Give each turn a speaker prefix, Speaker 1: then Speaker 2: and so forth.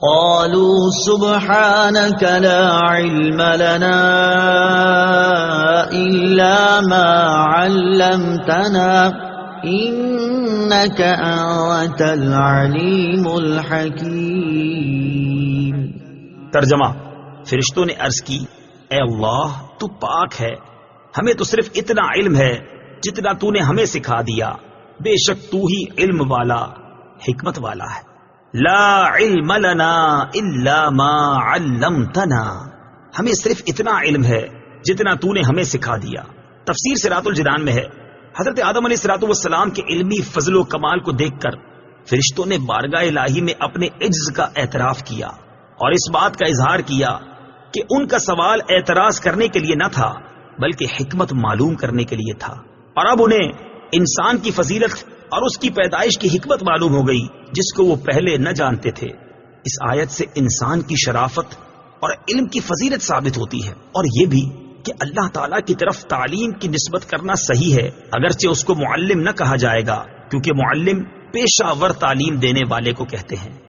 Speaker 1: قالوا سبحانك لا علم لنا إلا ما علمتنا إنك أنت العليم الحكيم۔
Speaker 2: ترجمہ، فرشتوں نے عرض کی، اے اللہ تو پاک ہے، ہمیں تو صرف اتنا علم ہے جتنا تو نے ہمیں سکھا دیا، بے شک تو ہی علم والا حکمت والا ہے۔ لا علم لنا الا ما علمتنا، ہمیں صرف اتنا علم ہے جتنا تو نے ہمیں سکھا دیا۔ تفسیر صراط الجنان میں ہے، حضرت آدم علیہ الصلوۃ والسلام کے علمی فضل و کمال کو دیکھ کر فرشتوں نے بارگاہ الہی میں اپنے عجز کا اعتراف کیا اور اس بات کا اظہار کیا کہ ان کا سوال اعتراض کرنے کے لیے نہ تھا بلکہ حکمت معلوم کرنے کے لیے تھا، اور اب انہیں انسان کی فضیلت اور اس کی پیدائش کی حکمت معلوم ہو گئی جس کو وہ پہلے نہ جانتے تھے۔ اس آیت سے انسان کی شرافت اور علم کی فضیلت ثابت ہوتی ہے، اور یہ بھی کہ اللہ تعالیٰ کی طرف تعلیم کی نسبت کرنا صحیح ہے، اگرچہ اس کو معلم نہ کہا جائے گا، کیونکہ معلم پیشہ ور تعلیم دینے والے کو کہتے ہیں۔